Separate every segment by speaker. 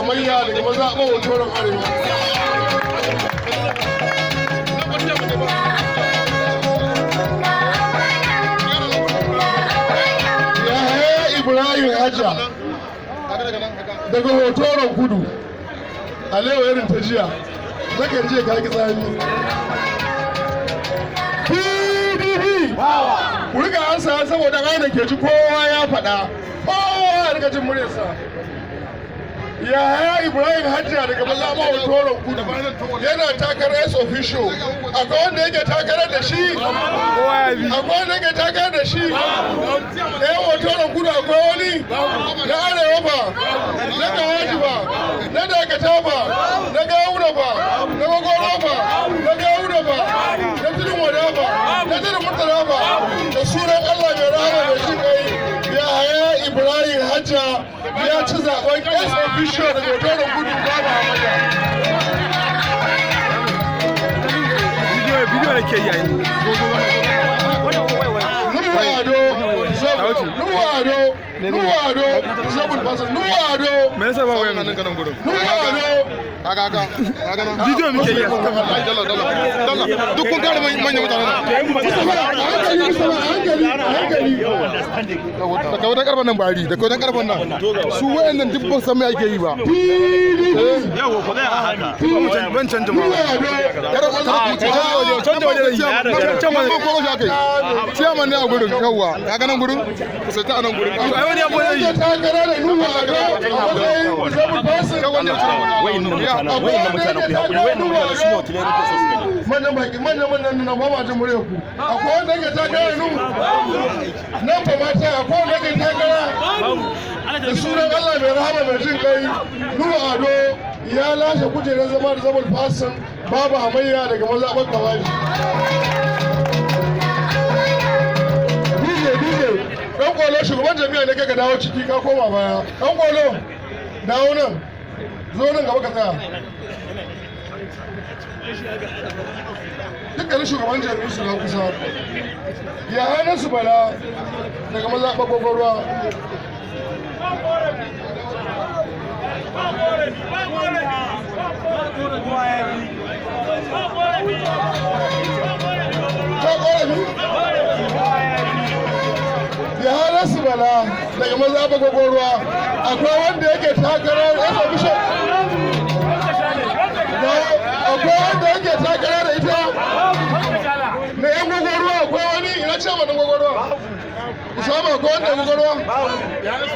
Speaker 1: hamayya daga mazaɓar hotoron arewa. Yahaya Ibrahim Hajja daga hotoron kudu alewa irin ta jiya zakan je ka ki tsami PDP ku riga ansa saboda aina ke ji kowa ya faɗa kowa ya riga jin muryarsa. Yahaya Ibrahim Hajja daga mazaɓar hotoron kudu yana takarar S official. Akwai wanda yake takarar da shi? Akwai wanda yake takarar da shi? Ɗayan hotoron kudu akwai wani? Na arewa ba? Na kawaji ba? Na dakata ba? Na gawuna ba? Na gwagwaro ba? Na gawuna ba? Na tudun wada ba? Na tudun murtala ba? Da sunan Allah mai rahama da shi kai Yahaya Ibrahim Hajja ya ci zaɓen S official daga hotoron kudu babu hamada.
Speaker 2: Bidiyo da ke yi yayi.
Speaker 1: Nuwado, sabon fasa, Nuwado.
Speaker 2: Me yasa ba wayan nan ganin gurin?
Speaker 1: Nuwado.
Speaker 2: Aga. Bidiyo muke yi. Dalla. Duk kun kare manyan mutane na.
Speaker 1: Hankali.
Speaker 2: Daga wajen karfan nan bari, daga wajen karfan nan. Su wayannan duk ban san me ake yi ba.
Speaker 3: Yawo ku zai haka.
Speaker 2: Ban canja ma. Canja waje yi. Ciyaman ne a gurin yawwa. Ya ga nan gurin? Sai ta nan gurin. Ai wani abu ne yi.
Speaker 1: Manyan na mama jin murya ku. Akwai wanda ke takara nu? Nan ba mata akwai wanda ke takara? Da sunan Allah mai rahama mai jin kai, Nuhu Ado ya lashe kujerar zama da zaman fasin babu hamayya daga mazaɓar Kawaji. DJ, ɗan ƙwalo shugaban jami'a ne ka dawo ciki ka koma baya. Ɗan ƙwalo, dawo nan, zo nan gaba ka tsaya. Dukkanin shugaban jami'in su na kusa. Ya hannun su bala daga mazaɓar gwagwarwa. Ya hana su bala daga maza bagwagwarwa akwai wanda yake takarar yasa bishop akwai wanda yake takarar da ita na yan gwagwarwa akwai wani ina ce ma gwagwarwa Usama akwai wanda gwagwarwa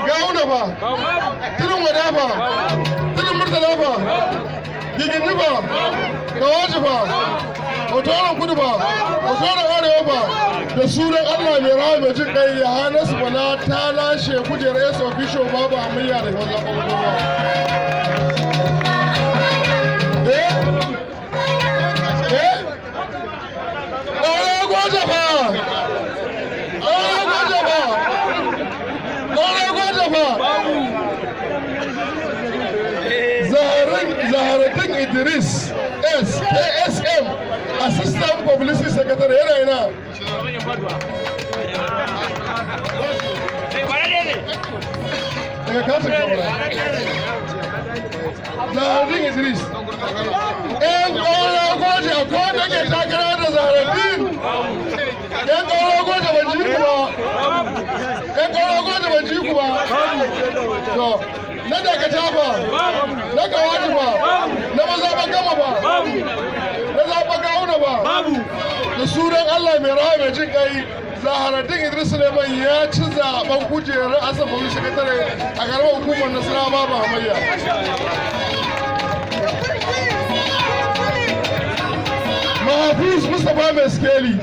Speaker 1: gawuna ba tudun wada ba tudun murtala ba gigini ba kawaji ba hotoron kudu ba hotoron arewa ba da sunan Allah mai rawa mai jin kai ya hana su bala ta lashe kujerar S official babu hamayya daga wajen gwagwarwa. Zaharatin Idris S. KSM Assistant Publicity Secretary yana yana. Daga katin kamara. Zaharatin Idris. ‘Yan ƙwarar gwaji a kowane ke takara da Zaharatin. ‘Yan ƙwarar gwaji ban ji ku ba. ‘Yan ƙwarar gwaji ban ji ku ba. Na dakata ba, na kawaji ba, na mazaɓa gama ba, na zaɓa gawuna ba, da sunan Allah mai rawa mai jin kai Zaharatin Idris Suleiman ya ci zaɓen kujerar asafin sakatare a ƙaramar hukumar Nasarawa babu hamayya. Mahfuz Mustapha mai skeli.